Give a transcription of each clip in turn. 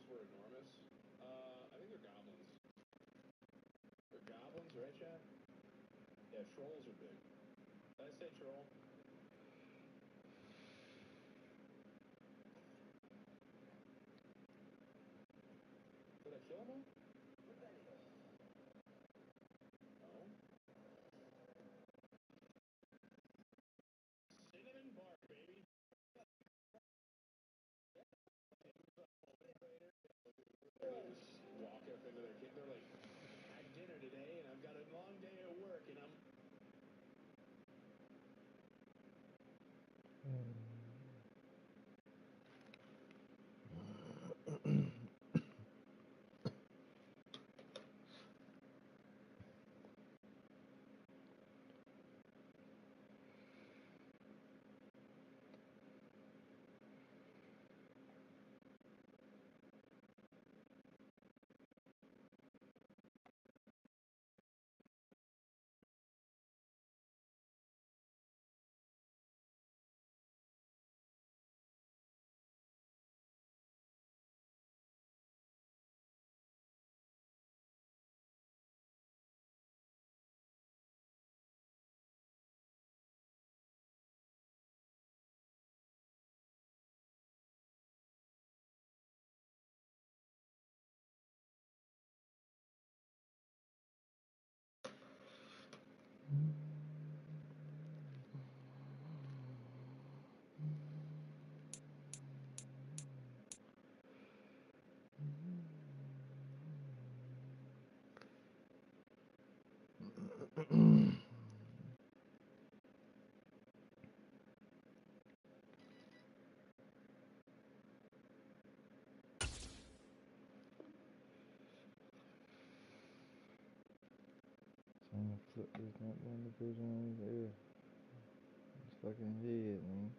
were enormous. I think they're goblins. They're goblins, right, Chad? Yeah, trolls are big. Did I say troll? Did I kill him? No. Cinnamon bark, baby. Walk up into their kid. They're like, I had dinner today, and I've got a long day at work, and I'm. Trying to flip this not one division on his head. His fucking head, man.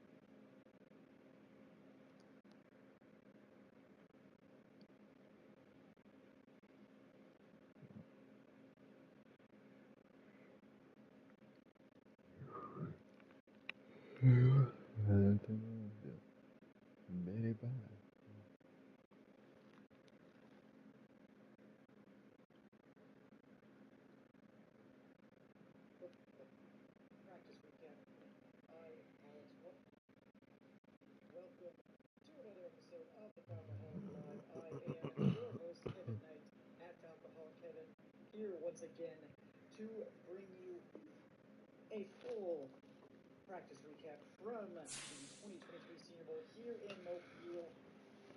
Very bad. Practice recap. Alex. Welcome to another episode of the Falcoholic Live. I am your host, Kevin Knight, at Falcoholic Kevin, here once again to bring you a full practice recap from the 2023 Senior Bowl here in Mobile.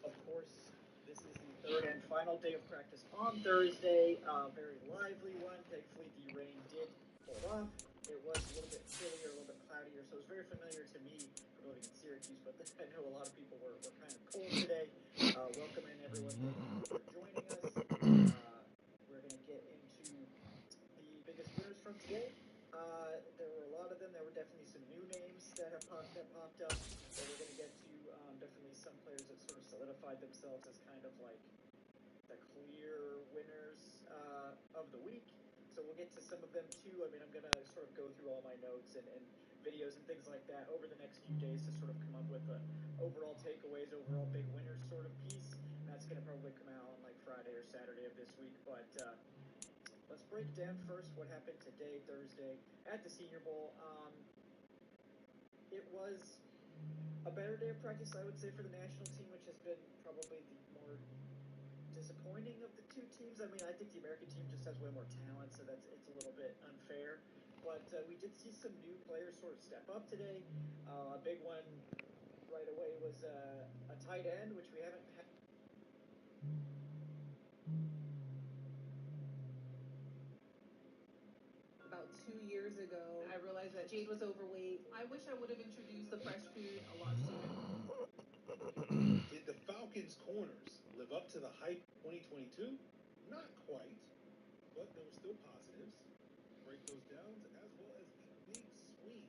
Of course, this is the third and final day of practice on Thursday. Very lively one. Thankfully, the rain did hold off. It was a little bit chillier, a little bit cloudier, so it was very familiar to me from living in Syracuse, but I know a lot of people were kind of cold today. Welcome in, everyone. Thank you for joining us. We're going to get into the biggest winners from today. There were a lot of them. There were definitely some new names that popped up that we're going to get to. Definitely some players that sort of solidified themselves as kind of like the clear winners of the week. So we'll get to some of them too. I mean, I'm going to sort of go through all my notes and videos and things like that over the next few days to sort of come up with overall takeaways, overall big winners sort of piece. And that's going to probably come out on like Friday or Saturday of this week. But let's break down first what happened today, Thursday, at the Senior Bowl. It was a better day of practice, I would say, for the national team, which has been probably the more disappointing of the two teams. I mean, I think the American team just has way more talent, so it's a little bit unfair. But we did see some new players sort of step up today. A big one right away was a tight end, which we haven't had. About 2 years ago, I realized that Jade was overweight. I wish I would have introduced the fresh food a lot sooner. Did the Falcons' corners live up to the hype 2022? Not quite, but there were still positives. Break those downs, as well as the big swing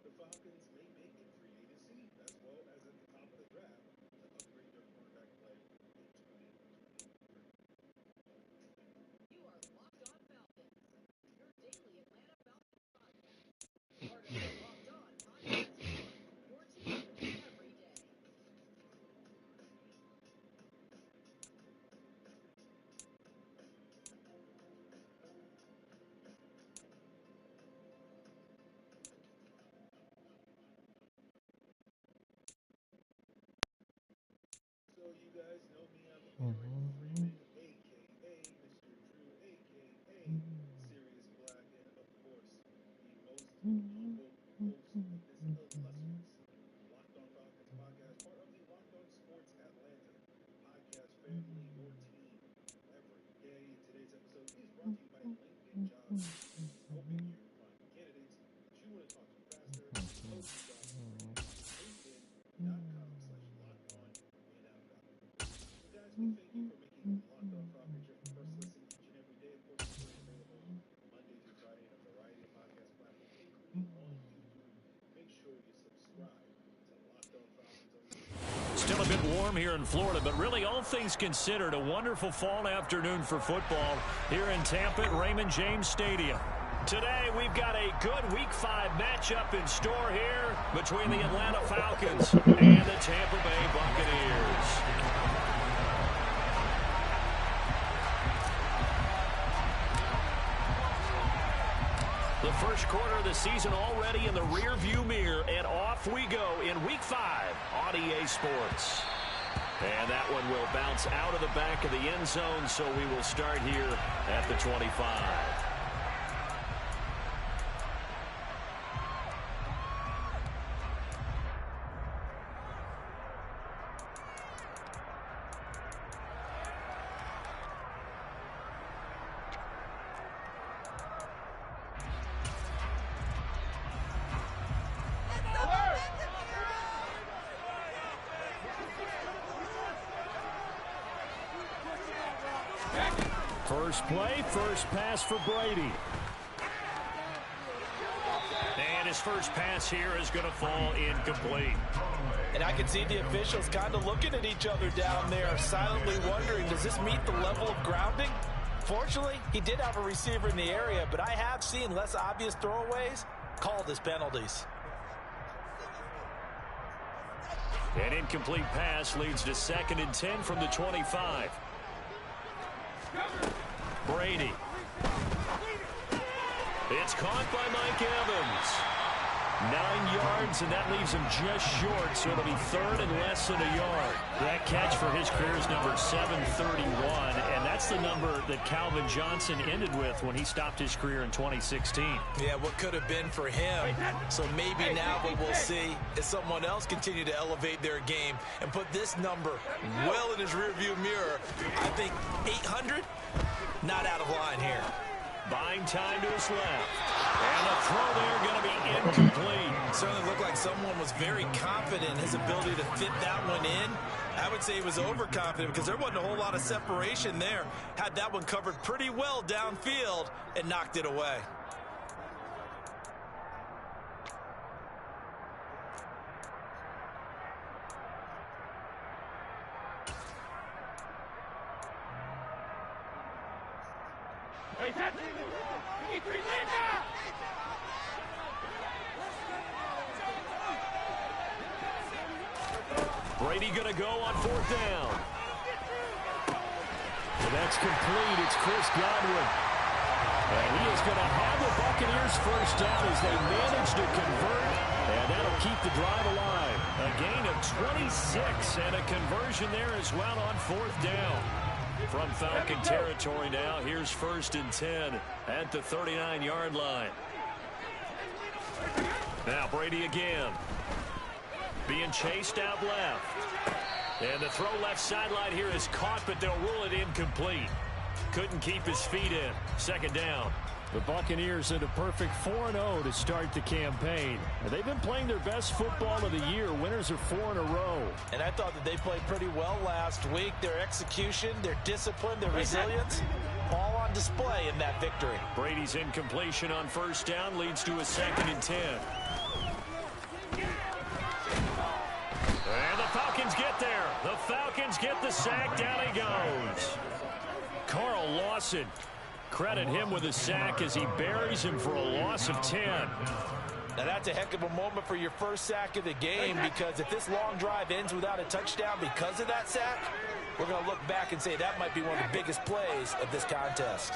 the Falcons may make in free agency, as well as at the top of the draft to upgrade their cornerback play in 2023. You are Locked On Falcons, your daily Atlanta Falcons podcast. Part of the Locked On Podcast Network, your team every day. Freeman, a.k.a. Mr. Drew, a.k.a. Sirius Black, and of course, the most humble host of this illustrious Locked On Falcons podcast, part of the Locked On Sports Atlanta podcast family, your team every day. And today's episode is brought to you by Lincoln Jobs, helping you find candidates that you want to talk to faster. Post your jobs for free. LinkedIn.com/lockedon and out of So guys, we thank you for making Locked On Falcons your first listen each and every day. Of course, it's available Monday through Friday on a variety of podcast platforms, including on YouTube. Make sure you subscribe to Locked On Falcons on YouTube. Still a bit warm here in Florida, but really all things considered, a wonderful fall afternoon for football here in Tampa at Raymond James Stadium. Today, we've got a good Week 5 matchup in store here between the Atlanta Falcons and the Tampa Bay Buccaneers. The first quarter of the season already in the rearview mirror, and off we go in Week 5 on EA Sports. And that one will bounce out of the back of the end zone, so we will start here at the 25. First play, first pass for Brady. And his first pass here is going to fall incomplete. And I can see the officials kind of looking at each other down there, silently wondering, does this meet the level of grounding? Fortunately, he did have a receiver in the area, but I have seen less obvious throwaways called as penalties. An incomplete pass leads to 2nd and 10 from the 25. Brady. It's caught by Mike Evans. 9 yards, and that leaves him just short, so it'll be 3rd and less than a yard. That catch for his career is number 731, and that's the number that Calvin Johnson ended with when he stopped his career in 2016. Yeah, what could have been for him. So maybe now what we'll see is someone else continue to elevate their game and put this number well in his rearview mirror. I think 800, not out of line here. Buying time to his left. And the throw there going to be incomplete. Certainly looked like someone was very confident in his ability to fit that one in. I would say he was overconfident because there wasn't a whole lot of separation there. Had that one covered pretty well downfield and knocked it away. Brady going to go on 4th down. And that's complete. It's Chris Godwin. And he is going to have the Buccaneers first down as they manage to convert. And that'll keep the drive alive. A gain of 26 and a conversion there as well on 4th down. From Falcon territory now, here's 1st and 10 at the 39-yard line. Now Brady again. Being chased out left. And the throw left sideline here is caught, but they'll rule it incomplete. Couldn't keep his feet in. 2nd down. The Buccaneers at a perfect 4-0 to start the campaign. They've been playing their best football of the year. Winners are 4 in a row. And I thought that they played pretty well last week. Their execution, their discipline, their resilience, all on display in that victory. Brady's incompletion on 1st down leads to a 2nd and 10. And the Falcons get there. The Falcons get the sack. Down he goes. Carl Lawson. Credit him with a sack as he buries him for a loss of 10. Now that's a heck of a moment for your first sack of the game, because if this long drive ends without a touchdown because of that sack, we're going to look back and say that might be one of the biggest plays of this contest.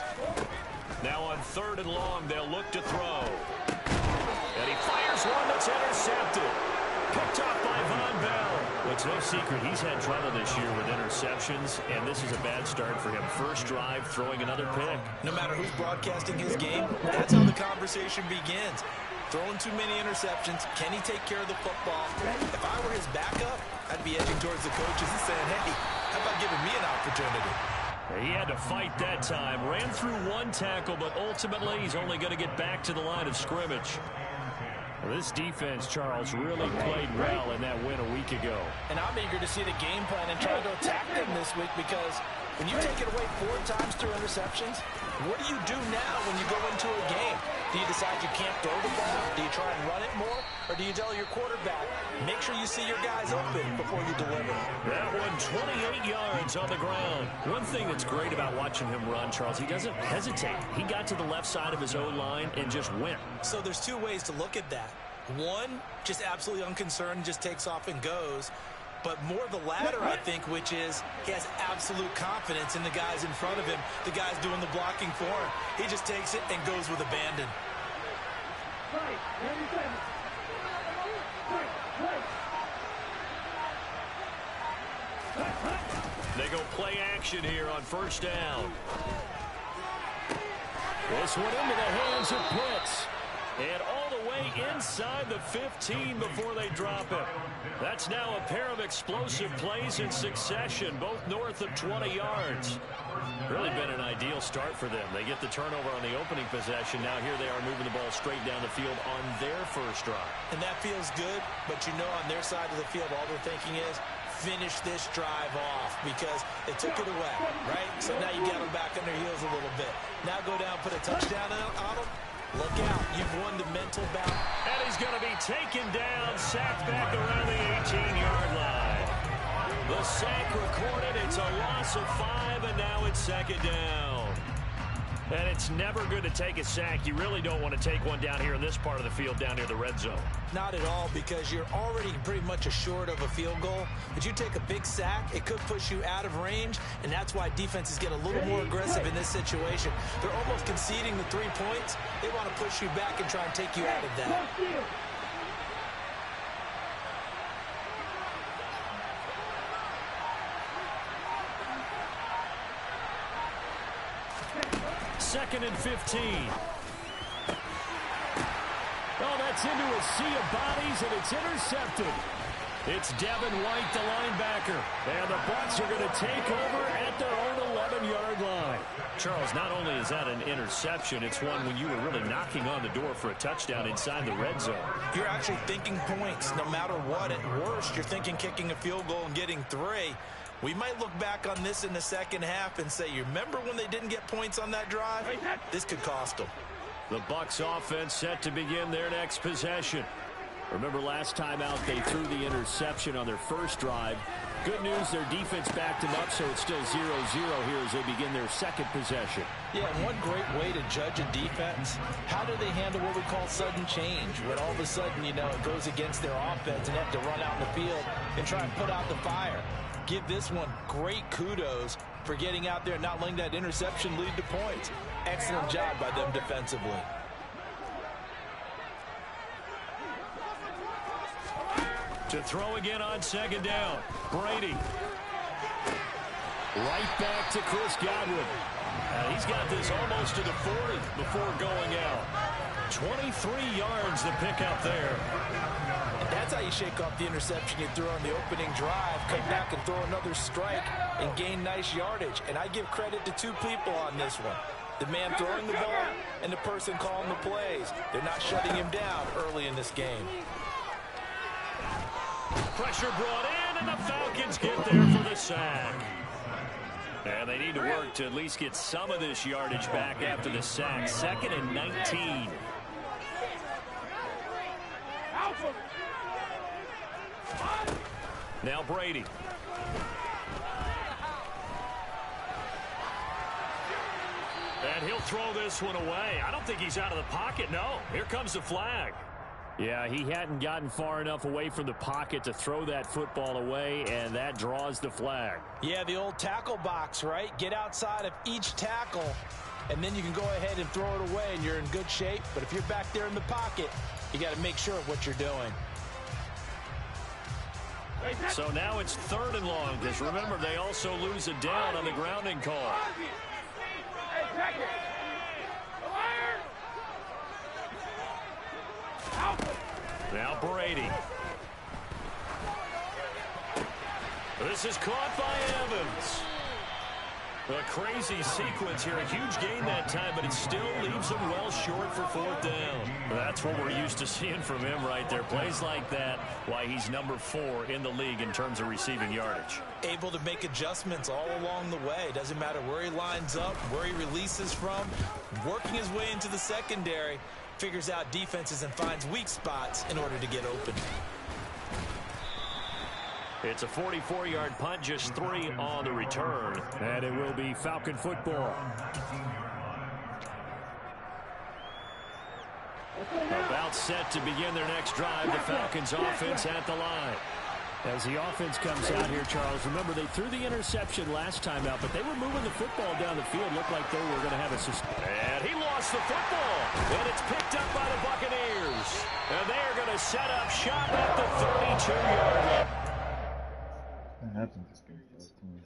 Now on 3rd and long, they'll look to throw. And he fires one that's intercepted. Picked off by Von Bell. Well, it's no secret he's had trouble this year with interceptions, and this is a bad start for him. First drive, throwing another pick. No matter who's broadcasting his game, that's how the conversation begins. Throwing too many interceptions. Can he take care of the football? If I were his backup, I'd be edging towards the coaches and saying, hey, how about giving me an opportunity? He had to fight that time. Ran through one tackle, but ultimately he's only going to get back to the line of scrimmage. Well, this defense, Charles, really played well in that win a week ago. And I'm eager to see the game plan and try to attack them this week, because when you take it away 4 times through interceptions, what do you do now when you go into a game? Do you decide you can't throw the ball? Do you try and run it more? Or do you tell your quarterback, make sure you see your guys open before you deliver? That one, 28 yards on the ground. One thing that's great about watching him run, Charles, he doesn't hesitate. He got to the left side of his O-line and just went. So there's 2 ways to look at that. One, just absolutely unconcerned, just takes off and goes. But more the latter, I think, which is he has absolute confidence in the guys in front of him, the guys doing the blocking for him. He just takes it and goes with abandon. They go play action here on first down. This one into the hands of Pitts. And all the way inside the 15 before they drop him. That's now a pair of explosive plays in succession, both north of 20 yards. Really been an ideal start for them. They get the turnover on the opening possession. Now here they are moving the ball straight down the field on their first drive. And that feels good, but you know on their side of the field, all they're thinking is, finish this drive off, because they took it away, right? So now you got them back on their heels a little bit. Now go down, put a touchdown on them. Look out, you've won the mental bout. And he's going to be taken down, sacked back around the 18-yard line. The sack recorded, it's a loss of 5, and now it's second down. And it's never good to take a sack. You really don't want to take one down here in this part of the field, down near the red zone. Not at all, because you're already pretty much assured of a field goal. But you take a big sack, it could push you out of range, and that's why defenses get a little more aggressive in this situation. They're almost conceding the 3 points. They want to push you back and try and take you out of that. Second and 15. Oh, that's into a sea of bodies, and it's intercepted. It's Devin White, the linebacker. And the Bucs are going to take over at their own 11-yard line. Charles, not only is that an interception, it's one when you were really knocking on the door for a touchdown inside the red zone. You're actually thinking points no matter what. At worst, you're thinking kicking a field goal and getting 3. We might look back on this in the second half and say, you remember when they didn't get points on that drive? This could cost them. The Bucs offense set to begin their next possession. Remember last time out, they threw the interception on their first drive. Good news, their defense backed them up, so it's still 0-0 here as they begin their second possession. Yeah, and one great way to judge a defense, how do they handle what we call sudden change? When all of a sudden, you know, it goes against their offense and they have to run out in the field and try and put out the fire. Give this one great kudos for getting out there and not letting that interception lead to points. Excellent job by them defensively. To throw again on second down. Brady. Right back to Chris Godwin. He's got this almost to the 40 before going out. 23 yards the pick up there. And that's how you shake off the interception you threw on the opening drive. Come back and throw another strike and gain nice yardage. And I give credit to 2 people on this one. The man throwing the ball and the person calling the plays. They're not shutting him down early in this game. Pressure brought in, and the Falcons get there for the sack. And they need to work to at least get some of this yardage back after the sack. 2nd and 19. Now Brady. And he'll throw this one away. I don't think he's out of the pocket, no. Here comes the flag. Yeah, he hadn't gotten far enough away from the pocket to throw that football away, and that draws the flag. Yeah, the old tackle box, right? Get outside of each tackle, and then you can go ahead and throw it away, and you're in good shape. But if you're back there in the pocket, you got to make sure of what you're doing. So now it's 3rd and long, because remember, they also lose a down on the grounding call. Now Brady. This is caught by Evans. A crazy sequence here. A huge gain that time, but it still leaves him well short for 4th down. That's what we're used to seeing from him right there. Plays like that, why he's number 4 in the league in terms of receiving yardage. Able to make adjustments all along the way. Doesn't matter where he lines up, where he releases from. Working his way into the secondary. Figures out defenses and finds weak spots in order to get open. It's a 44-yard punt, just 3 on the return. And it will be Falcon football. About set to begin their next drive. The Falcons offense at the line. As the offense comes out here, Charles, remember they threw the interception last time out, but they were moving the football down the field. Looked like they were going to have a... And he lost the football. And it's picked up by the Buccaneers. And they are going to set up shop at the 32-yard line. That happens against those teams.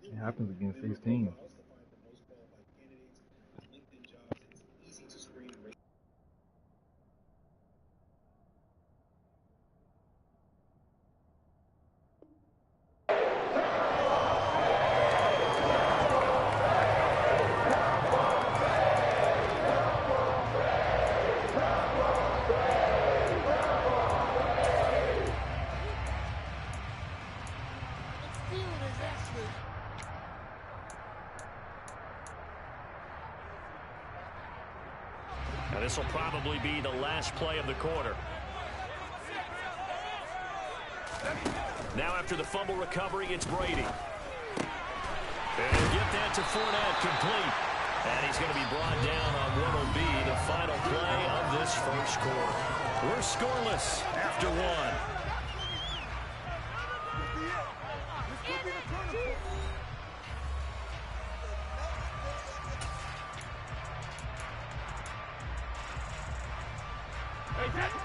It happens against these teams. Now this will probably be the last play of the quarter. Now after the fumble recovery, it's Brady. And get that to Fournette, complete. And he's going to be brought down on what will be the final play of this first quarter. We're scoreless after 1.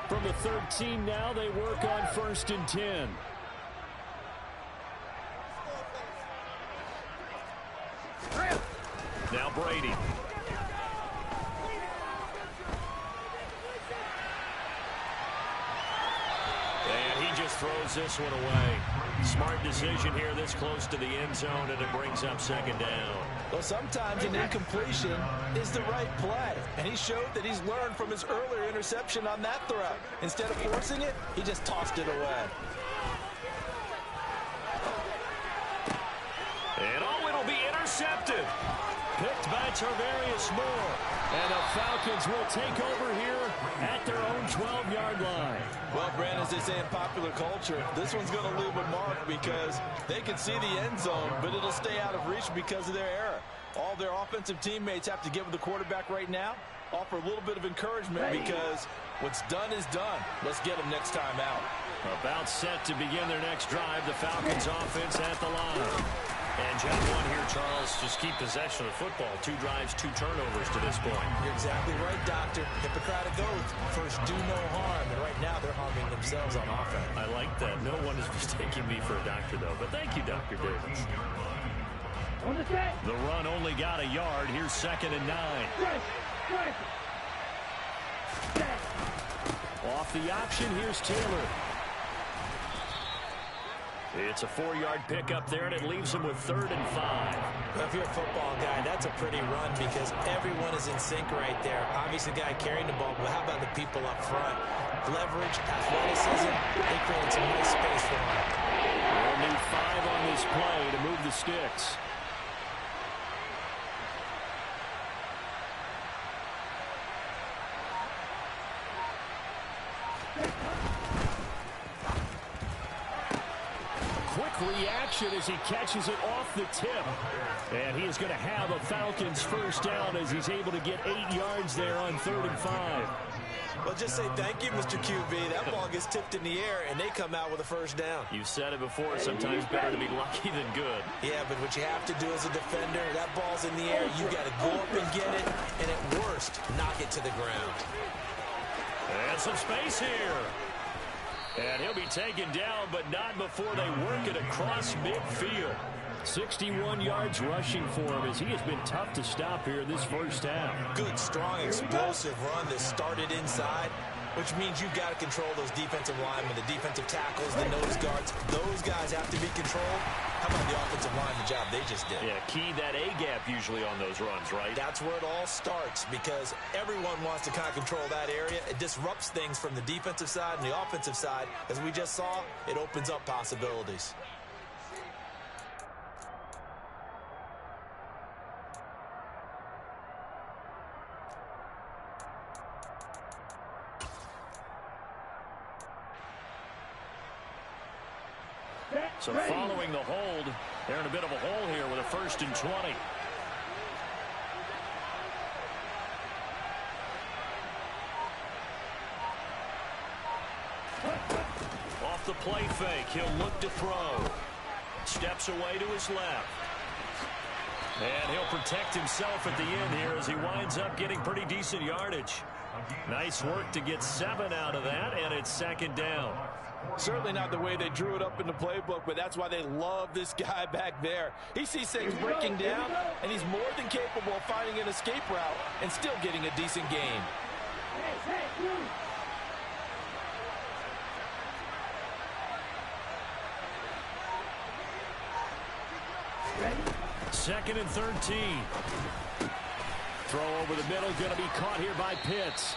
From the 13 now, they work on 1st and 10. Now Brady. And he just throws this one away. Smart decision here this close to the end zone, and it brings up 2nd down. Well, sometimes an incompletion is the right play, and he showed that he's learned from his earlier interception on that throw. Instead of forcing it, he just tossed it away. And oh, it'll be intercepted. Picked by Tarvarius Moore. And the Falcons will take over here at their own 12-yard line. Well, Brandon, as they say in popular culture, this one's going to leave a mark because they can see the end zone, but it'll stay out of reach because of their error. All their offensive teammates have to give the quarterback right now, offer a little bit of encouragement because what's done is done. Let's get them next time out. About set to begin their next drive, the Falcons offense at the line. And job 1 here, Charles, just keep possession of the football. 2 drives, 2 turnovers to this point. You're exactly right, Doctor. Hippocratic oath. First, do no harm. And right now, they're harming themselves on offense. I like that. No one is mistaking me for a doctor, though. But thank you, Dr. Davis. The run only got a yard. Here's 2nd and 9. Off the option, here's Taylor. It's a 4-yard pickup there, and it leaves him with 3rd and 5. Well, if you're a football guy, that's a pretty run because everyone is in sync right there. Obviously, the guy carrying the ball, but how about the people up front? Leverage, athleticism, they create some nice space for him. They'll need 5 on this play to move the sticks. Reaction as he catches it off the tip. And he is going to have a Falcons first down as he's able to get 8 yards there on 3rd and 5. Well, just say thank you, Mr. QB. That ball gets tipped in the air, and they come out with a first down. You've said it before, sometimes better to be lucky than good. Yeah, but what you have to do as a defender, that ball's in the air, you got to go up and get it, and at worst, knock it to the ground. And some space here. And he'll be taken down, but not before they work it across midfield. 61 yards rushing for him as he has been tough to stop here in this first half. Good, strong, explosive run that started inside, which means you've got to control those defensive linemen, the defensive tackles, the nose guards. Those guys have to be controlled. How about the offensive line, the job they just did? Yeah, key that A-gap usually on those runs, right? That's where it all starts because everyone wants to kind of control that area. It disrupts things from the defensive side and the offensive side. As we just saw, it opens up possibilities. So following the hold, they're in a bit of a hole here with a 1st and 20. Off the play fake, he'll look to throw. Steps away to his left. And he'll protect himself at the end here as he winds up getting pretty decent yardage. Nice work to get 7 out of that, and it's 2nd down. Certainly not the way they drew it up in the playbook, but that's why they love this guy back there. He sees things breaking down, and he's more than capable of finding an escape route and still getting a decent gain. Second and 13. Throw over the middle, going to be caught here by Pitts.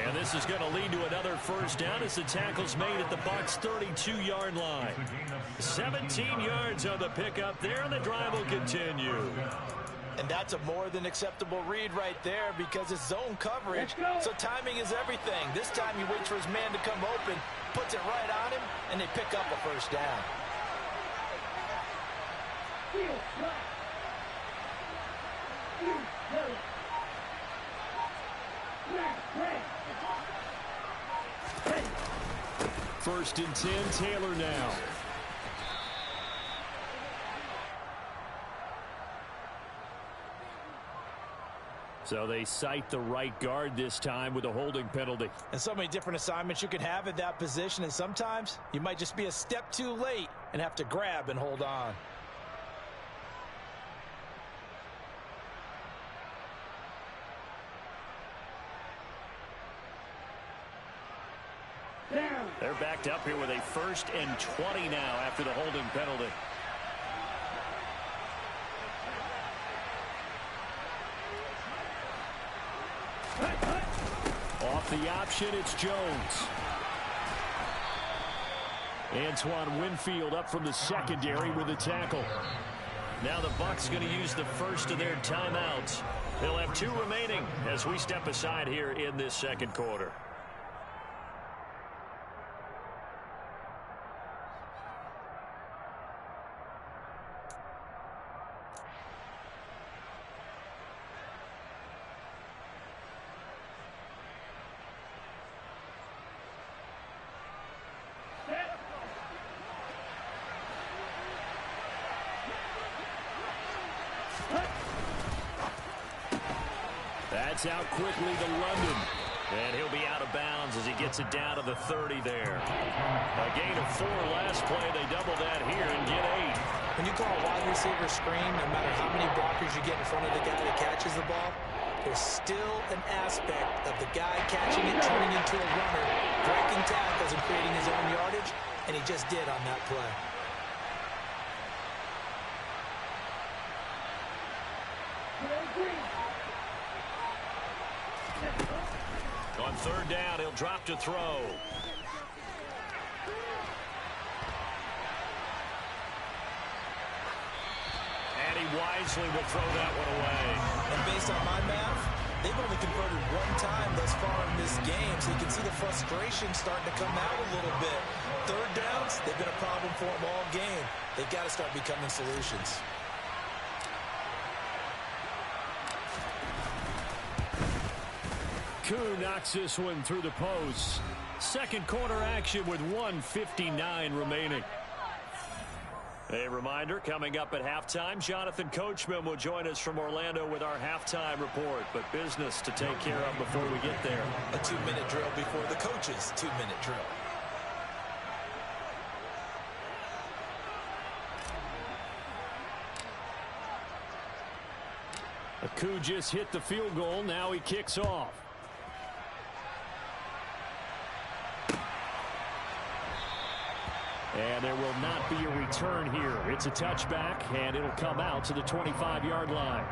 And this is going to lead to another first down as the tackle's made at the Bucs' 32-yard line. 17 yards on the pickup there, and the drive will continue. And that's a more than acceptable read right there because it's zone coverage, so timing is everything. This time he waits for his man to come open, puts it right on him, and they pick up a first down. First and 10, Taylor now. So they cite the right guard this time with a holding penalty. And so many different assignments you can have at that position, and sometimes you might just be a step too late and have to grab and hold on. They're backed up here with a 1st and 20 now after the holding penalty. Off the option, it's Jones. Antoine Winfield up from the secondary with the tackle. Now the Bucs going to use the first of their timeouts. They'll have 2 remaining as we step aside here in this second quarter. That's out quickly to London. And he'll be out of bounds as he gets it down to the 30 there. A gain of 4 last play. They double that here and get 8. When you call a wide receiver screen, no matter how many blockers you get in front of the guy that catches the ball, there's still an aspect of the guy catching it, turning into a runner, breaking tackles and creating his own yardage, and he just did on that play. On 3rd down, he'll drop to throw. And he wisely will throw that one away. And based on my math, they've only converted 1 time thus far in this game, so you can see the frustration starting to come out a little bit. 3rd downs, they've been a problem for them all game. They've got to start becoming solutions. Koo knocks this one through the post. Second quarter action with 1:59 remaining. A reminder, coming up at halftime, Jonathan Coachman will join us from Orlando with our halftime report. But business to take care of before we get there. A 2-minute drill before the coach's 2-minute drill. Koo just hit the field goal. Now he kicks off. And there will not be a return here. It's a touchback, and it'll come out to the 25-yard line.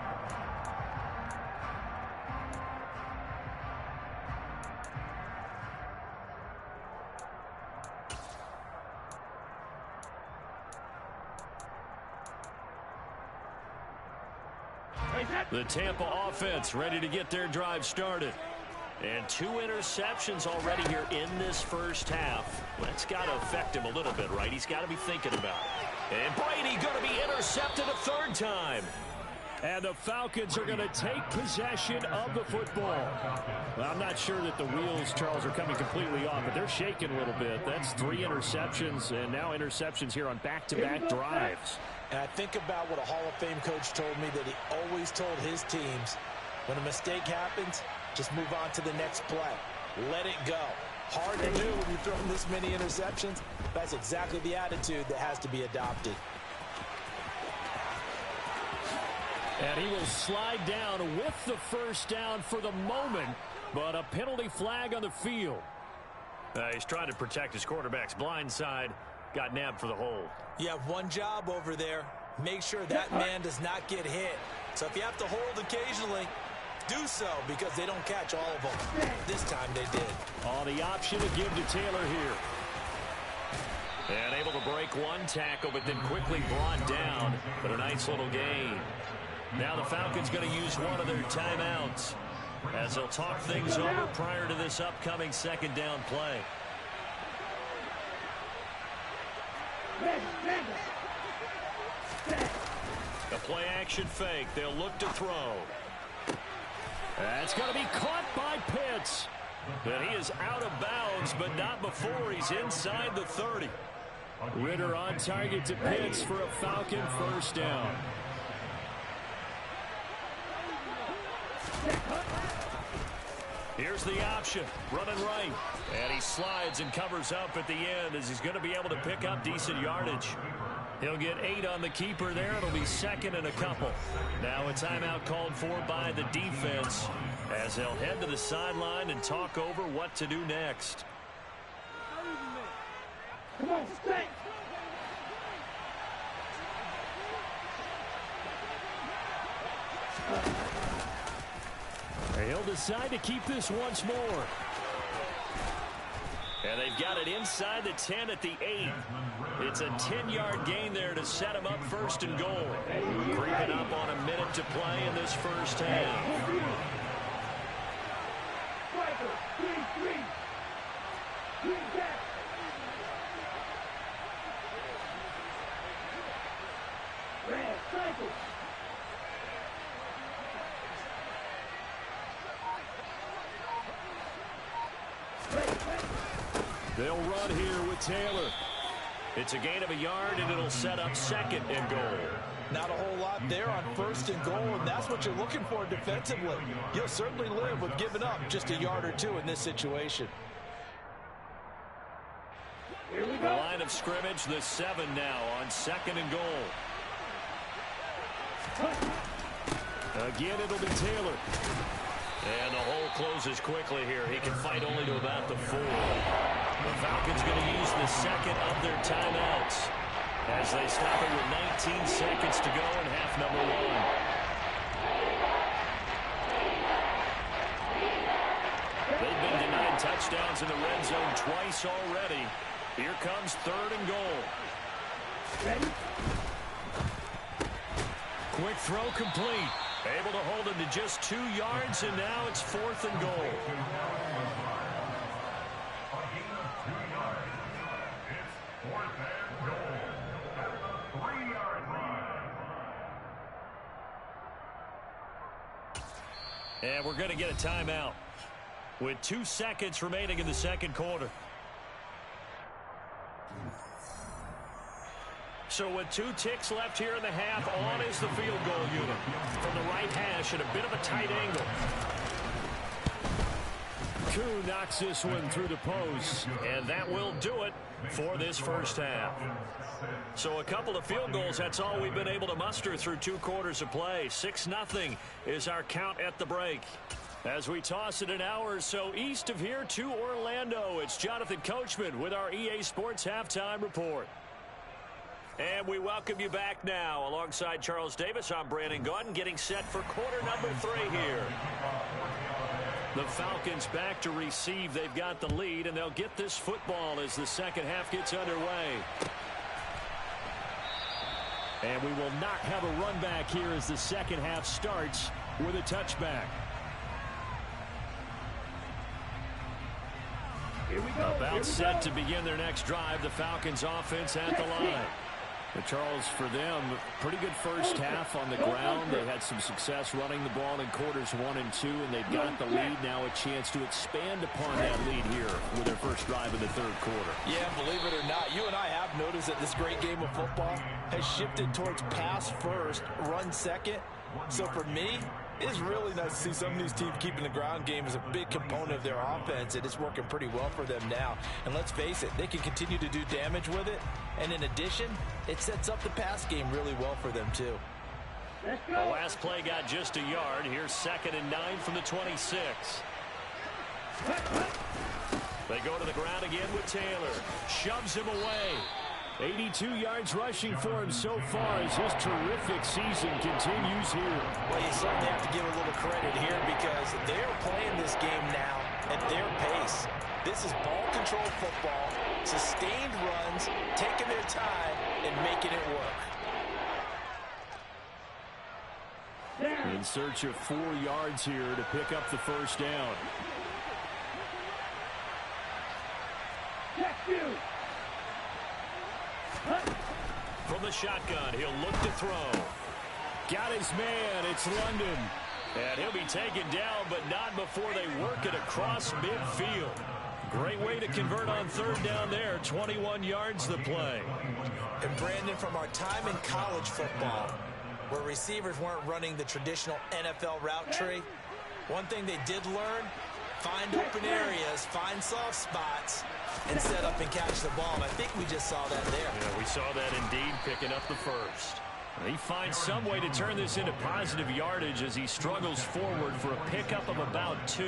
The Tampa offense ready to get their drive started. And 2 interceptions already here in this first half. That's got to affect him a little bit, right? He's got to be thinking about it. And Brady going to be intercepted a third time. And the Falcons are going to take possession of the football. Well, I'm not sure that the wheels, Charles, are coming completely off, but they're shaking a little bit. That's 3 interceptions, and now interceptions here on back-to-back drives. And I think about what a Hall of Fame coach told me that he always told his teams, when a mistake happens, just move on to the next play. Let it go. Hard to do when you're throwing this many interceptions. That's exactly the attitude that has to be adopted. And he will slide down with the first down for the moment, but a penalty flag on the field. He's trying to protect his quarterback's blind side. Got nabbed for the hold. You have one job over there. Make sure that man does not get hit. So if you have to hold occasionally, do so, because they don't catch all of them. This time they did. On the option to give to Taylor here. And able to break one tackle, but then quickly brought down. But a nice little gain. Now the Falcons going to use one of their timeouts as they'll talk things over prior to this upcoming second down play. The play action fake. They'll look to throw. That's going to be caught by Pitts. And he is out of bounds, but not before he's inside the 30. Ritter on target to Pitts for a Falcon first down. Here's the option, running right. And he slides and covers up at the end as he's going to be able to pick up decent yardage. He'll get 8 on the keeper there. It'll be second and a couple. Now a timeout called for by the defense as they'll head to the sideline and talk over what to do next. Come on, stay. He'll decide to keep this once more. And they've got it inside the 10 at the 8. It's a 10-yard gain there to set him up first and goal. Creeping up on a minute to play in this first half. They'll run here with Taylor. It's a gain of a yard, and it'll set up second and goal. Not a whole lot there on first and goal, and that's what you're looking for defensively. You'll certainly live with giving up just a yard or two in this situation. The line of scrimmage, the 7 now on second and goal. Again, it'll be Taylor. And the hole closes quickly here. He can fight only to about the 4. The Falcons going to use the second of their timeouts as they stop it with 19 seconds to go in half number 1. They've been denied touchdowns in the red zone twice already. Here comes third and goal. Quick throw complete. Able to hold him to just 2 yards, and now it's fourth and goal. And we're going to get a timeout. with 2 seconds remaining in the second quarter. So with 2 ticks left here in the half, on is the field goal unit. From the right hash at a bit of a tight angle. Koo knocks this one through the post, and that will do it for this first half. So a couple of field goals, that's all we've been able to muster through 2 quarters of play. 6-0 is our count at the break. As we toss it an hour or so east of here to Orlando, it's Jonathan Coachman with our EA Sports Halftime Report. And we welcome you back now. Alongside Charles Davis, I'm Brandon Gaudin, getting set for quarter number 3 here. The Falcons back to receive. They've got the lead, and they'll get this football as the second half gets underway. And we will not have a run back here as the second half starts with a touchback. Here we go. About set to begin their next drive. The Falcons offense at the line. But Charles, for them, pretty good first half on the ground. They had some success running the ball in quarters 1 and 2, and they've got the lead. Now a chance to expand upon that lead here with their first drive in the third quarter. Yeah, believe it or not, you and I have noticed that this great game of football has shifted towards pass first, run second. So for me, it's really nice to see some of these teams keeping the ground game as a big component of their offense, and it's working pretty well for them now. And let's face it, they can continue to do damage with it. And in addition, it sets up the pass game really well for them too. The last play got just a yard. Here's 2nd and 9 from the 26. They go to the ground again with Taylor. Shoves him away. 82 yards rushing for him so far as his terrific season continues here. Well, you certainly have to give a little credit here because they're playing this game now at their pace. This is ball control football, sustained runs, taking their time, and making it work. In search of 4 yards here to pick up the first down. From the shotgun, he'll look to throw. Got his man, it's London. And he'll be taken down, but not before they work it across midfield. Great way to convert on 3rd down there. 21 yards the play. And Brandon, from our time in college football, where receivers weren't running the traditional NFL route tree, one thing they did learn, find open areas, find soft spots, and set up and catch the ball. And I think we just saw that there. Yeah, we saw that indeed, picking up the first. He finds some way to turn this into positive yardage as he struggles forward for a pickup of about 2.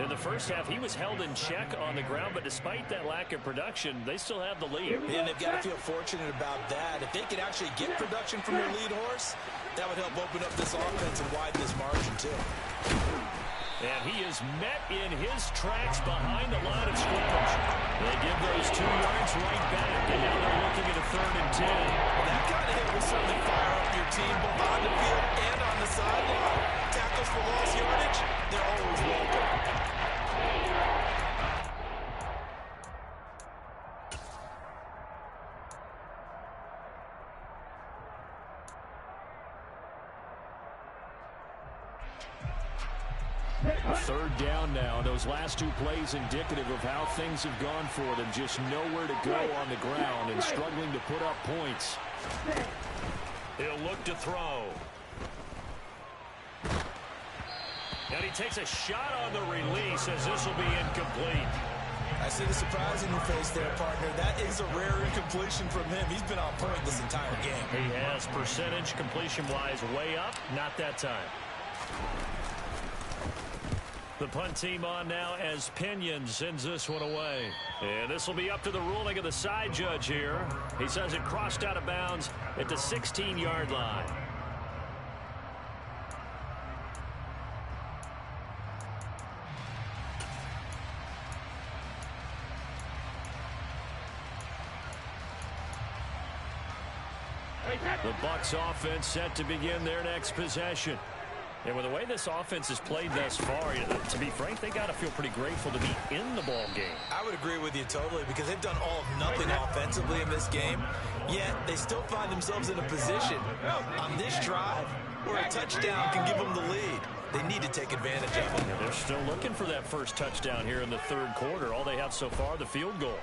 In the first half, he was held in check on the ground, but despite that lack of production, they still have the lead. And they've got to feel fortunate about that. If they could actually get production from their lead horse, that would help open up this offense and widen this margin too. And he is met in his tracks behind the line of scrimmage. They give those 2 yards right back, and now they're looking at a 3rd and 10. Well, that kind of hit will certainly fire up your team both on the field and on the sideline. Tackles for lost yardage, they're always welcome. Third down now. Those last 2 plays indicative of how things have gone for them. Just nowhere to go on the ground and struggling to put up points. He'll look to throw. And he takes a shot on the release as this will be incomplete. I see the surprise in your face there, partner. That is a rare incompletion from him. He's been on point this entire game. He has percentage completion-wise way up. Not that time. The punt team on now as Pinion sends this one away. And this will be up to the ruling of the side judge here. He says it crossed out of bounds at the 16-yard line. The Bucs offense set to begin their next possession. And with the way this offense has played thus far, to be frank, they got to feel pretty grateful to be in the ball game. I would agree with you totally because they've done all of nothing offensively in this game, yet they still find themselves in a position on this drive where a touchdown can give them the lead. They need to take advantage of it. And they're still looking for that first touchdown here in the third quarter. All they have so far, the field goal.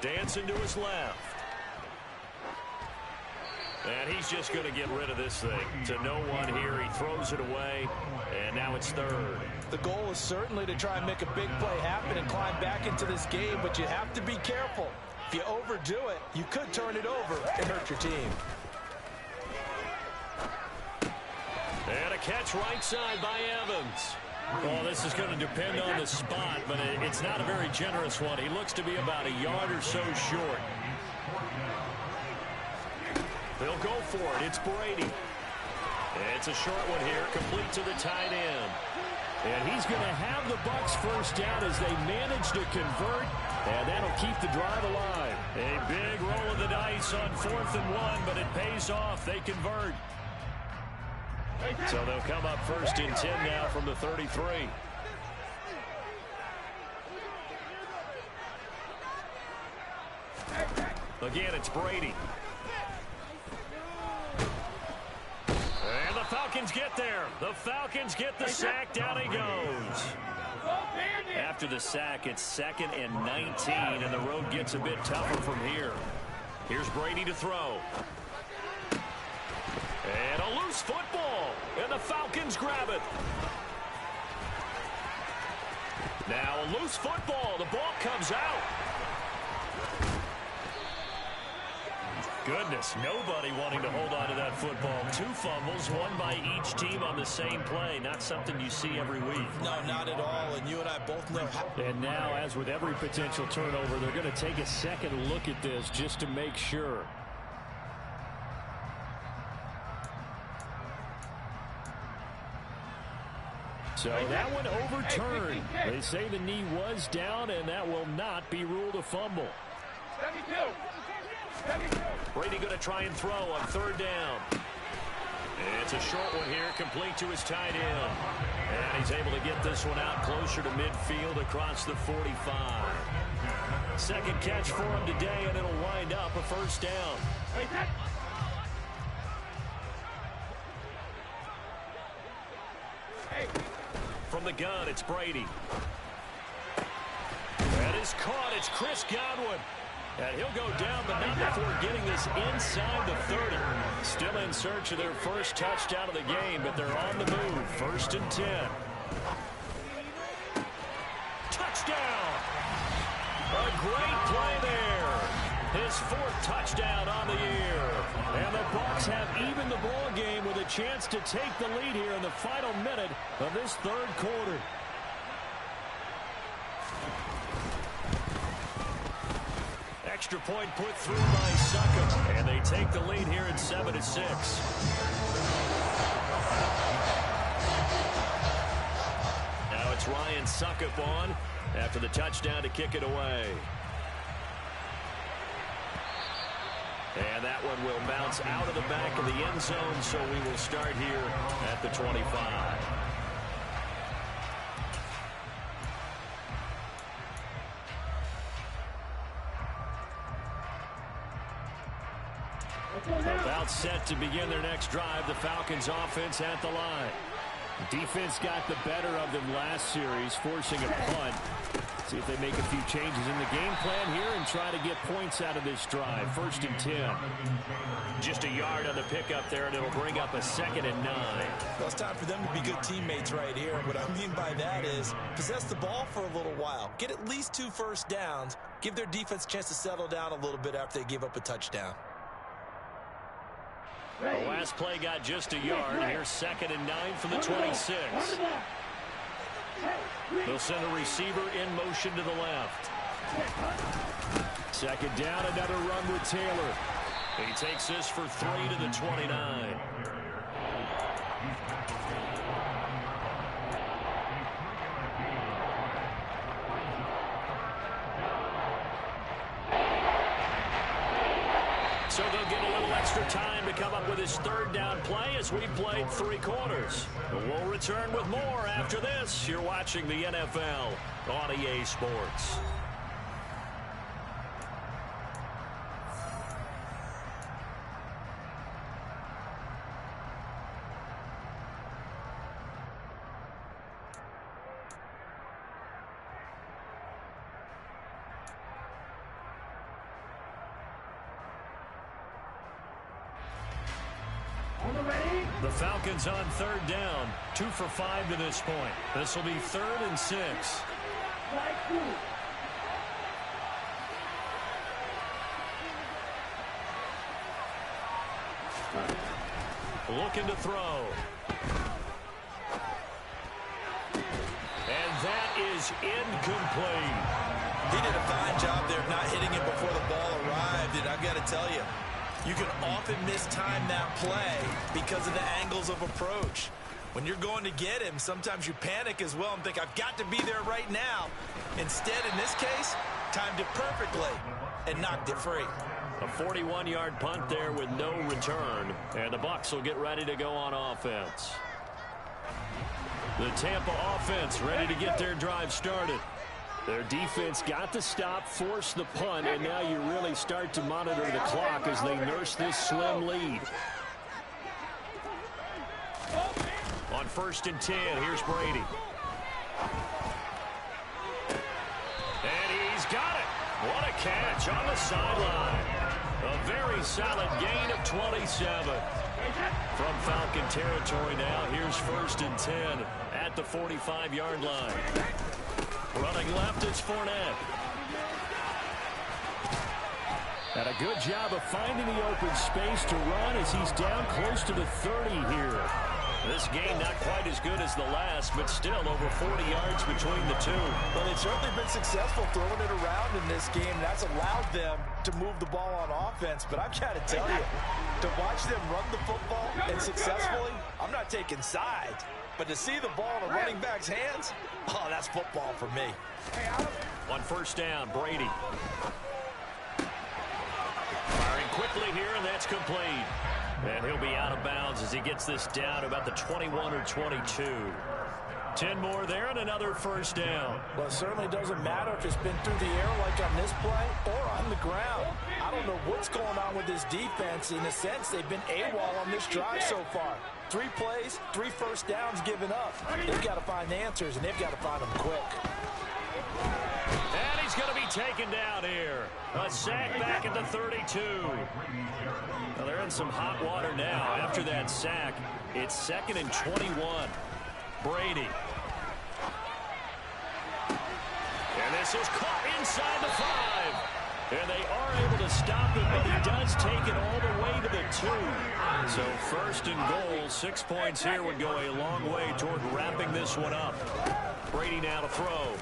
Dancing to his left. And he's just going to get rid of this thing. To no one here. He throws it away. And now it's third. The goal is certainly to try and make a big play happen and climb back into this game, but you have to be careful. If you overdo it, you could turn it over and hurt your team. And a catch right side by Evans. Well, this is going to depend on the spot, but it's not a very generous one. He looks to be about a yard or so short. They'll go for it. It's Brady. It's a short one here, complete to the tight end. And he's going to have the Bucs first down as they manage to convert, and that'll keep the drive alive. A big roll of the dice on 4th and 1, but it pays off. They convert. So they'll come up first and 10 now from the 33. Again, it's Brady. And the Falcons get there. The Falcons get the sack. Down he goes. After the sack, it's 2nd and 19, and the road gets a bit tougher from here. Here's Brady to throw. And a loose football, and the Falcons grab it. Now a loose football. The ball comes out. Goodness, nobody wanting to hold on to that football. 2 fumbles, one by each team on the same play. Not something you see every week. No, not at all, and you and I both know how. And now, as with every potential turnover, they're going to take a second look at this just to make sure. So that one overturned. They say the knee was down, and that will not be ruled a fumble. Brady going to try and throw on 3rd down. It's a short one here, complete to his tight end. And he's able to get this one out closer to midfield across the 45. Second catch for him today, and it'll wind up a first down. From the gun, it's Brady. That is caught. It's Chris Godwin. And he'll go down, but not before getting this inside the 30. Still in search of their first touchdown of the game, but they're on the move. 1st and 10. Touchdown! A great play there. His 4th touchdown on the year. And the Bucs have evened the ball game with a chance to take the lead here in the final minute of this 3rd quarter. Extra point put through by Succop, and they take the lead here at 7-6. Now it's Ryan Succop on after the touchdown to kick it away. And that one will bounce out of the back of the end zone, so we will start here at the 25. About set to begin their next drive. The Falcons offense at the line. Defense got the better of them last series, forcing a punt. See if they make a few changes in the game plan here and try to get points out of this drive. 1st and 10. Just a yard on the pickup there, and it'll bring up a 2nd and 9. Well, it's time for them to be good teammates right here. What I mean by that is possess the ball for a little while. Get at least 2 first downs. Give their defense a chance to settle down a little bit after they give up a touchdown. The last play got just a yard. Here's 2nd and 9 for the 26. They'll send a receiver in motion to the left. 2nd down, another run with Taylor. He takes this for 3 to the 29. So they'll get a little extra time to come up with his 3rd down play as we played 3 quarters. We'll return with more after this. You're watching the NFL on EA Sports. The Falcons on 3rd down, 2 for 5 to this point. This will be 3rd and 6. Looking to throw. And that is incomplete. He did a fine job there of not hitting it before the ball arrived, and I've got to tell you, you can often mistime that play because of the angles of approach. When you're going to get him, sometimes you panic as well and think, I've got to be there right now. Instead, in this case, timed it perfectly and knocked it free. A 41-yard punt there with no return, and the Bucs will get ready to go on offense. The Tampa offense ready to get their drive started. Their defense got the stop, force the punt, and now you really start to monitor the clock as they nurse this slim lead. On 1st and 10, here's Brady. And he's got it. What a catch on the sideline. A very solid gain of 27. From Falcon territory now, here's 1st and 10 at the 45-yard line. Running left, it's Fournette. And a good job of finding the open space to run as he's down close to the 30 here. This game not quite as good as the last, but still over 40 yards between the two. Well, they've certainly been successful throwing it around in this game. That's allowed them to move the ball on offense. But I've got to tell you, to watch them run the football and successfully, I'm not taking sides. But to see the ball in a running back's hands, oh, that's football for me. On 1st down, Brady. Firing quickly here, and that's complete. And he'll be out of bounds as he gets this down about the 21 or 22. 10 more there and another 1st down. Well, it certainly doesn't matter if it's been through the air like on this play or on the ground. I don't know what's going on with this defense. In a sense, they've been AWOL on this drive so far. 3 plays, 3 1st downs given up. They've got to find answers, and they've got to find them quick. And he's going to be taken down here. A sack back at the 32. Well, they're in some hot water now. After that sack, it's 2nd and 21. Brady. And this is caught inside the 5. And they are able to stop it, but he does take it all the way to the 2. So 1st and goal, 6 points here would go a long way toward wrapping this one up. Brady now to throw.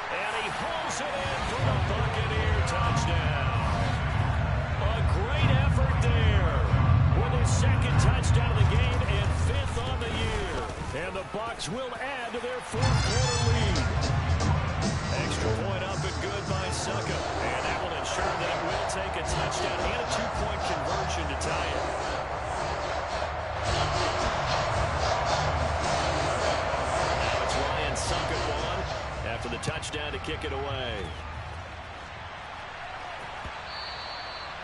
And he pulls it in for the Buccaneer touchdown. A great effort there with his 2nd touchdown of the game and 5th on the year. And the Bucs will add to their 4th quarter lead. Extra point up and good by Succa. And that will ensure that it will take a touchdown and a 2-point conversion to tie it. Now it's Ryan Succa on after the touchdown to kick it away.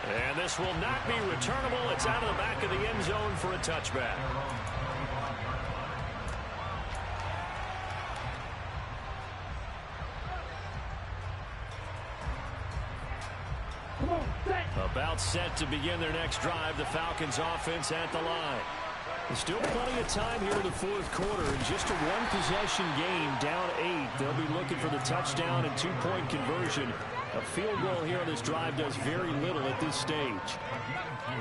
And this will not be returnable. It's out of the back of the end zone for a touchback. About set to begin their next drive. The Falcons offense at the line. There's still plenty of time here in the 4th quarter. In just a 1-possession game, down 8. They'll be looking for the touchdown and 2-point conversion. A field goal here on this drive does very little at this stage.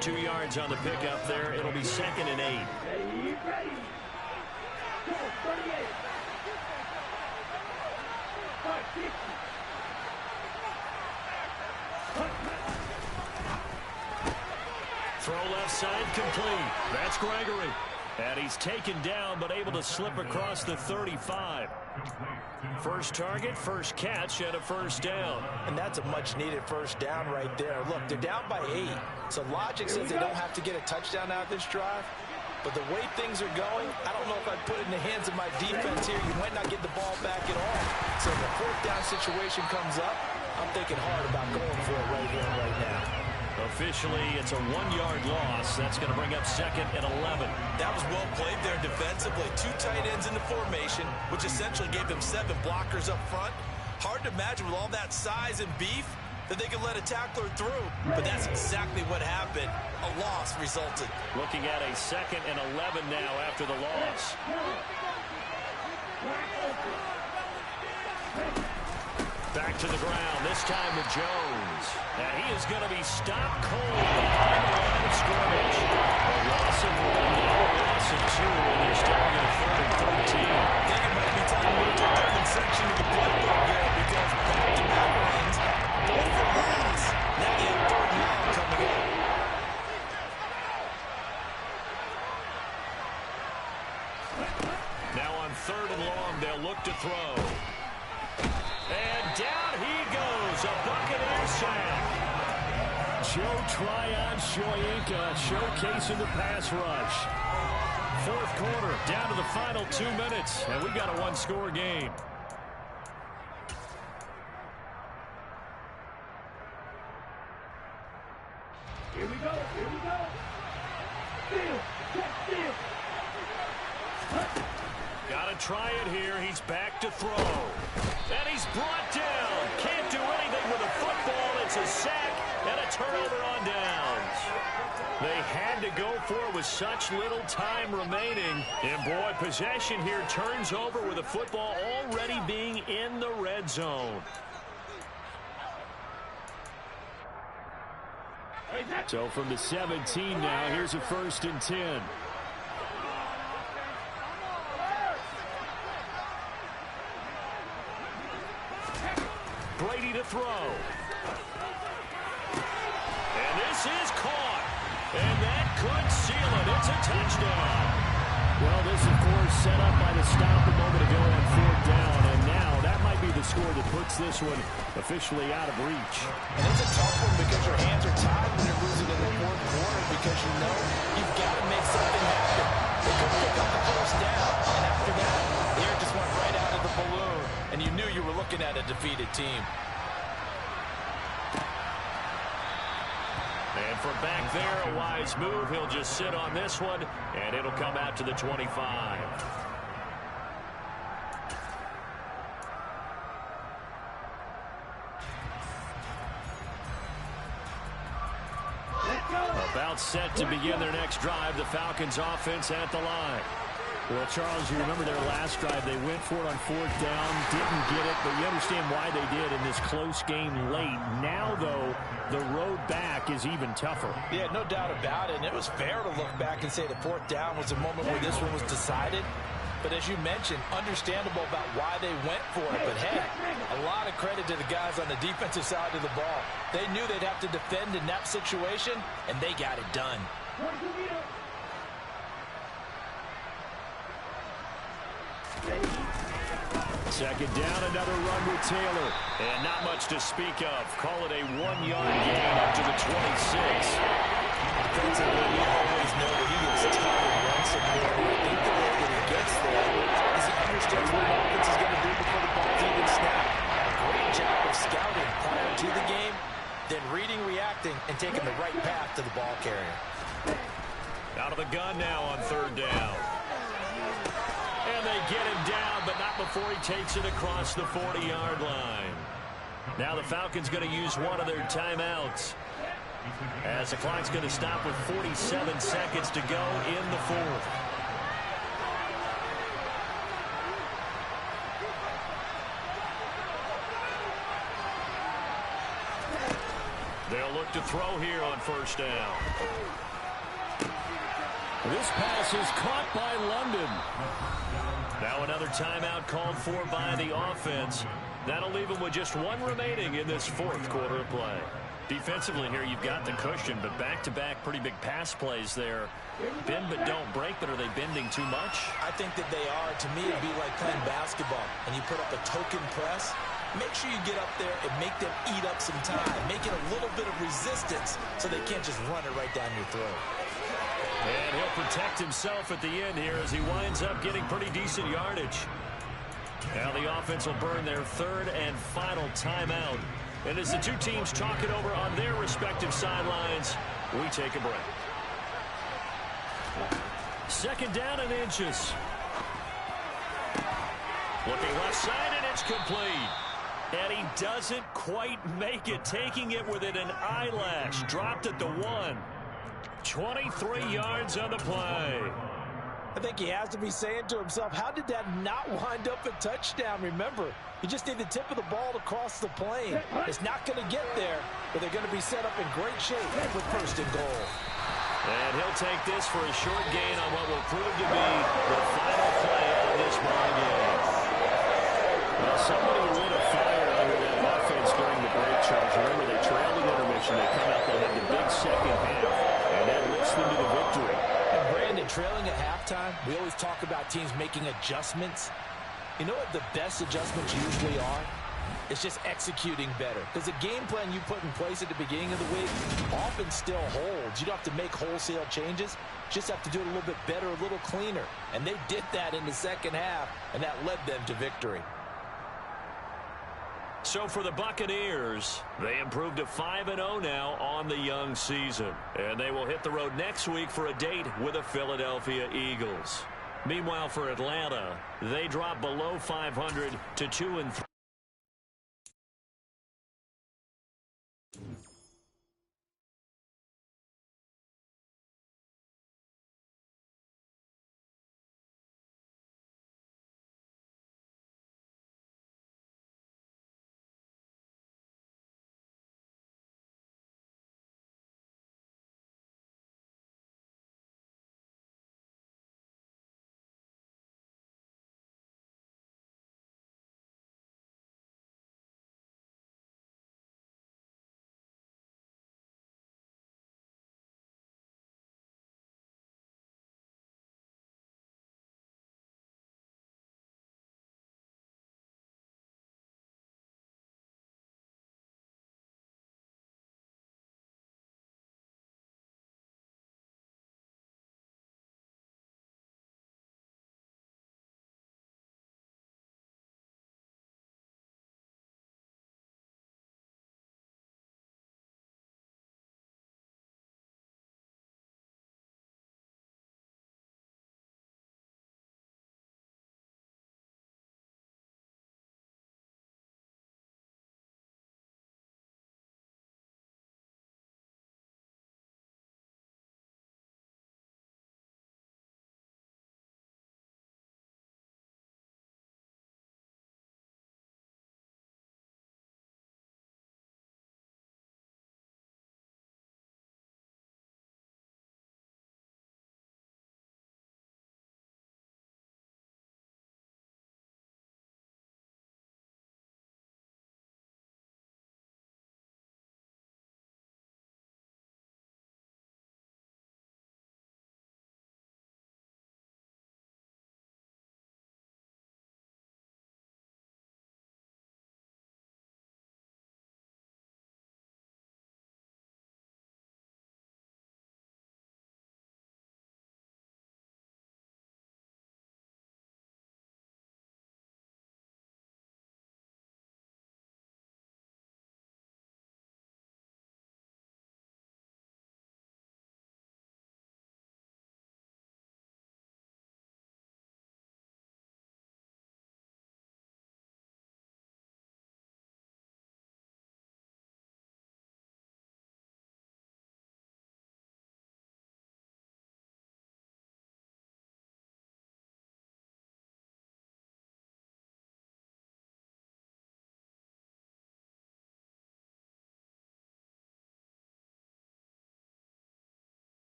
2 yards on the pickup there. It'll be 2nd and 8. Throw left side complete. That's Gregory. And he's taken down but able to slip across the 35. First target, first catch, and a 1st down. And that's a much-needed 1st down right there. Look, they're down by 8. So logic says they don't have to get a touchdown out of this drive. But the way things are going, I don't know if I'd put it in the hands of my defense here. You might not get the ball back at all. So if a 4th down situation comes up, I'm thinking hard about going for it right here and right now. Officially, it's a 1-yard loss. That's going to bring up 2nd and 11. That was well played there defensively. 2 tight ends in the formation, which essentially gave them 7 blockers up front. Hard to imagine with all that size and beef that they could let a tackler through. But that's exactly what happened. A loss loss resulted. Looking at a 2nd and 11 now after the loss. Back to the ground, this time to Jones. And he is going to be stopped cold behind the line of scrimmage. A loss of 1, a loss of 2, and they're starting at 3rd and 13. I think it might be time to move to a different section of the playbook here because back-to-back runs over loss. Now you have 3rd and long coming up. Now on 3rd and long, they'll look to throw. And down he goes, a Buccaneer sack. Joe Tryon-Shoyinka showcasing the pass rush. 4th quarter, down to the final 2 minutes, and we've got a 1-score game. Here we go. Steal. Gotta try it here. He's back to throw. And he's brought down. Can't do anything with a football. It's a sack and a turnover on downs. They had to go for it with such little time remaining. And boy, possession here turns over with the football already being in the red zone. So from the 17 now, here's a 1st and 10. Brady to throw. And this is caught. And that could seal it. It's a touchdown. Well, this, of course, set up by the stop a moment ago on 4th down. And now that might be the score that puts this one officially out of reach. And it's a tough one because your hands are tied when you're losing in the 4th quarter because you know you've got to make something happen. They couldn't pick up the 1st down. And after that, the air just went right out of the balloon. And you knew you were looking at a defeated team. And from back there, a wise move. He'll just sit on this one, and it'll come out to the 25. About set to begin their next drive, the Falcons offense at the line. Well, Charles, you remember their last drive. They went for it on 4th down, didn't get it, but you understand why they did in this close game late. Now, though, the road back is even tougher. Yeah, no doubt about it. And it was fair to look back and say the 4th down was a moment where this one was decided. But as you mentioned, understandable about why they went for it. But, hey, a lot of credit to the guys on the defensive side of the ball. They knew they'd have to defend in that situation, and they got it done. 2nd down, another run with Taylor. And not much to speak of. Call it a 1-yard gain up to the 26. Defensively, you always know that he is tough and run support. I think the way that he gets there is he understands what the offense is going to do before the ball's even snapped. A great job of scouting prior to the game, then reading, reacting, and taking the right path to the ball carrier. Out of the gun now on 3rd down. And they get him down, but not before he takes it across the 40-yard line. Now the Falcons going to use one of their timeouts, as the clock's going to stop with 47 seconds to go in the 4th. They'll look to throw here on 1st down. This pass is caught by London. Now another timeout called for by the offense. That'll leave them with just one remaining in this 4th quarter of play. Defensively here, you've got the cushion, but back-to-back pretty big pass plays there. Bend but don't break, but are they bending too much? I think that they are. To me, it'd be like playing basketball, and you put up a token press. Make sure you get up there and make them eat up some time. Make it a little bit of resistance so they can't just run it right down your throat. And he'll protect himself at the end here as he winds up getting pretty decent yardage. Now the offense will burn their 3rd and final timeout. And as the two teams talk it over on their respective sidelines, we take a break. 2nd down and inches. Looking left side, and it's complete. And he doesn't quite make it, taking it within an eyelash. Dropped at the 1. 23 yards on the play. I think he has to be saying to himself, how did that not wind up a touchdown? Remember, you just need the tip of the ball to cross the plane. It's not going to get there, but they're going to be set up in great shape with first and goal. And he'll take this for a short gain on what will prove to be the final play of this ball game. Well, somebody lit a fire under that offense during the break, Charles. Remember, they trailed in intermission. They come out, they had the big second half, and that lifts them to the victory. And Brandon, trailing at halftime, we always talk about teams making adjustments. You know what the best adjustments usually are? It's just executing better. Because the game plan you put in place at the beginning of the week often still holds. You don't have to make wholesale changes. Just have to do it a little bit better, a little cleaner. And they did that in the second half, and that led them to victory. So for the Buccaneers, they improved to 5-0 now on the young season. And they will hit the road next week for a date with the Philadelphia Eagles. Meanwhile, for Atlanta, they drop below 500 to 2-3.